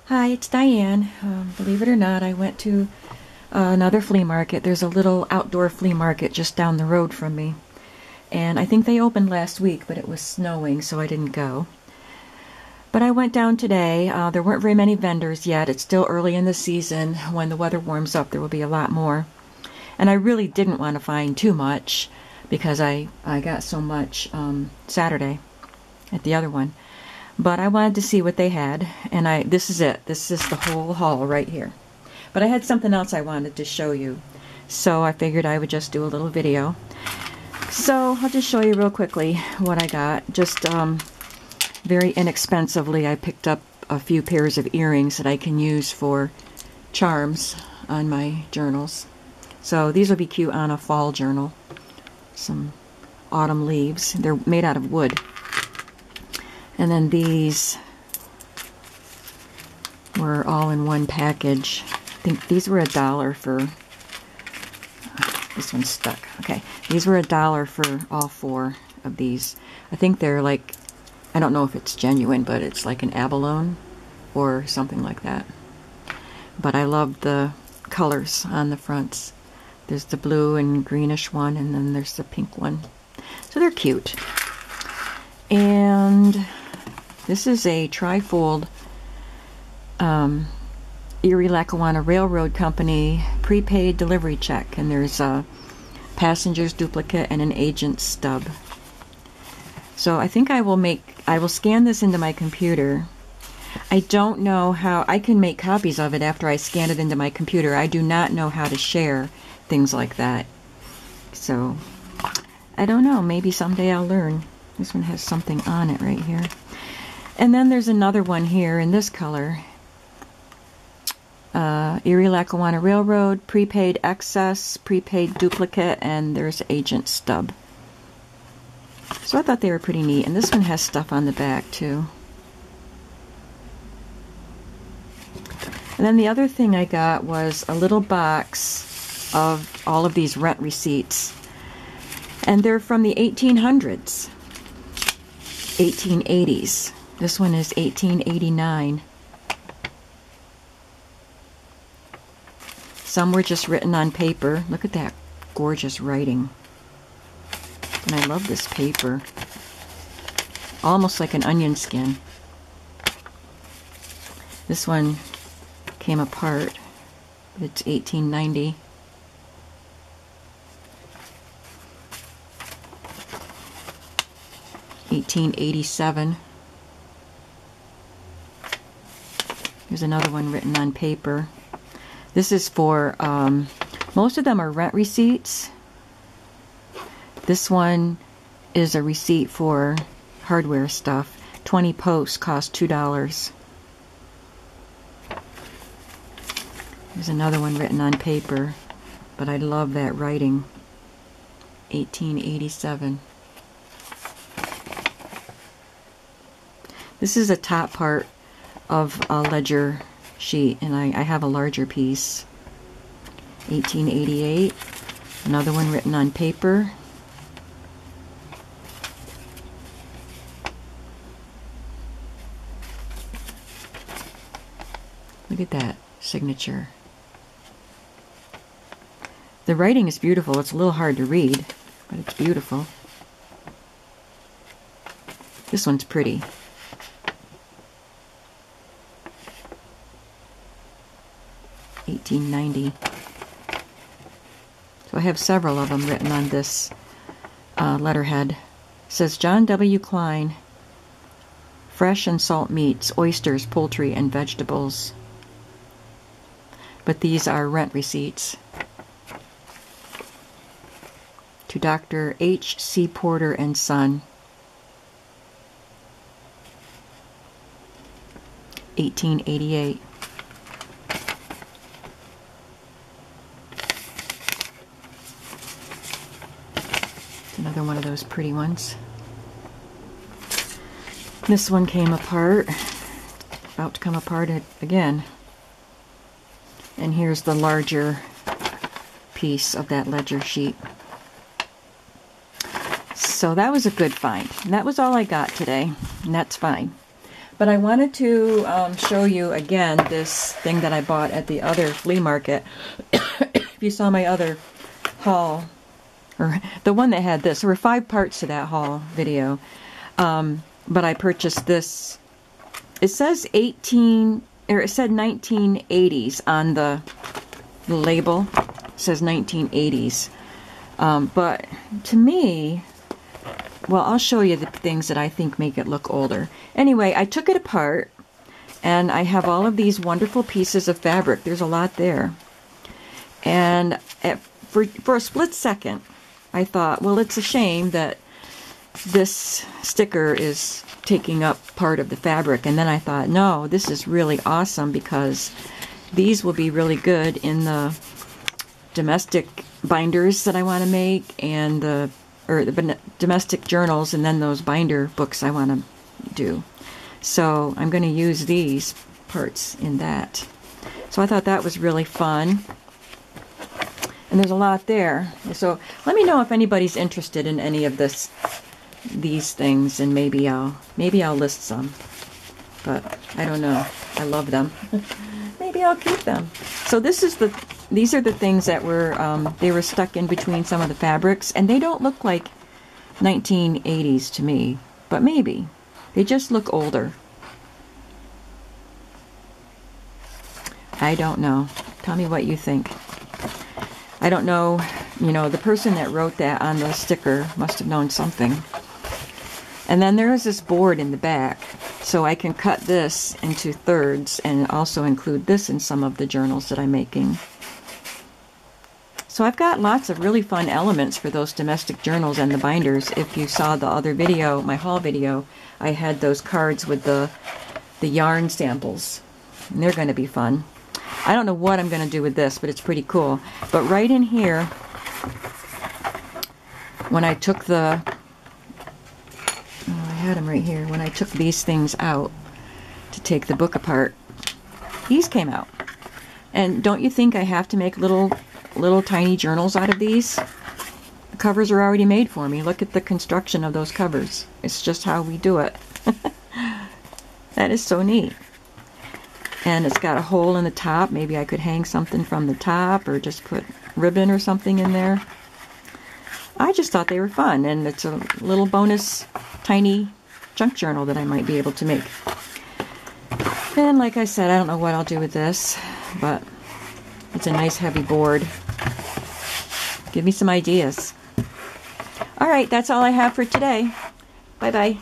Hi, it's Diane. Believe it or not, I went to another flea market. There's a little outdoor flea market just down the road from me. And I think they opened last week, but it was snowing, so I didn't go. But I went down today. There weren't very many vendors yet. It's still early in the season. When the weather warms up, there will be a lot more. And I really didn't want to find too much because I got so much Saturday at the other one. But I wanted to see what they had, and this is it. This is the whole haul right here. But I had something else I wanted to show you, so I figured I would just do a little video. So I'll just show you real quickly what I got. Just very inexpensively, I picked up a few pairs of earrings that I can use for charms on my journals. So these will be cute on a fall journal. Some autumn leaves. They're made out of wood. And then these were all in one package. I think these were $1 for, this one's stuck. Okay, these were $1 for all 4 of these. I think they're like, I don't know if it's genuine, but it's like an abalone or something like that. But I love the colors on the fronts. There's the blue and greenish one, and then there's the pink one. So they're cute. And this is a trifold Erie Lackawanna Railroad Company prepaid delivery check, and there's a passenger's duplicate and an agent's stub. So I think I will scan this into my computer. I don't know how I can make copies of it after I scan it into my computer. I do not know how to share things like that. So I don't know, maybe someday I'll learn. This one has something on it right here. And then there's another one here in this color. Erie Lackawanna Railroad, prepaid excess, prepaid duplicate, and there's agent stub. So I thought they were pretty neat. And this one has stuff on the back too. And then the other thing I got was a little box of all of these rent receipts. And they're from the 1800s, 1880s. This one is 1889. Some were just written on paper. Look at that gorgeous writing. And I love this paper. Almost like an onion skin. This one came apart. It's 1890. $1887. Here's another one written on paper. This is for, most of them are rent receipts. This one is a receipt for hardware stuff. 20 posts cost $2. There's another one written on paper, but I love that writing. 1887. This is a top part of a ledger sheet, and I have a larger piece. 1888. Another one written on paper. Look at that signature. The writing is beautiful. It's a little hard to read, but it's beautiful. This one's pretty. $1890. So I have several of them written on this letterhead. It says John W. Klein, fresh and salt meats, oysters, poultry, and vegetables. But these are rent receipts. To Dr. H. C. Porter and Son. 1888. Another one of those pretty ones. This one came apart. About to come apart again. And here's the larger piece of that ledger sheet. So that was a good find. And that was all I got today. And that's fine. But I wanted to show you again this thing that I bought at the other flea market. If you saw my other haul, or the one that had this, there were 5 parts to that haul video. But I purchased this. It says it said 1980s on the label. It says 1980s. But to me, well, I'll show you the things that I think make it look older. Anyway, I took it apart, and I have all of these wonderful pieces of fabric. There's a lot there. And for a split second, I thought, well, it's a shame that this sticker is taking up part of the fabric. And then I thought, no, this is really awesome, because these will be really good in the domestic binders that I want to make, and the domestic journals, and then those binder books I want to do. So I'm going to use these parts in that. So I thought that was really fun. And there's a lot there. So let me know if anybody's interested in any of these things, and maybe I'll list some. But I don't know. I love them. Maybe I'll keep them. So these are the things that were they were stuck in between some of the fabrics, and they don't look like 1980s to me, but maybe they just look older. I don't know. Tell me what you think. I don't know, the person that wrote that on the sticker must have known something. And then there is this board in the back, so I can cut this into thirds and also include this in some of the journals that I'm making. So I've got lots of really fun elements for those domestic journals and the binders. If you saw the other video, my haul video, I had those cards with the yarn samples. And they're going to be fun. I don't know what I'm going to do with this, but it's pretty cool. But right in here, when I took I had them right here. When I took these things out to take the book apart, these came out. And don't you think I have to make little tiny journals out of these? The covers are already made for me. Look at the construction of those covers. It's just how we do it. That is so neat. And it's got a hole in the top. Maybe I could hang something from the top, or just put ribbon or something in there. I just thought they were fun, and it's a little bonus tiny junk journal that I might be able to make. And like I said, I don't know what I'll do with this, but it's a nice heavy board. Give me some ideas. All right, that's all I have for today. Bye-bye.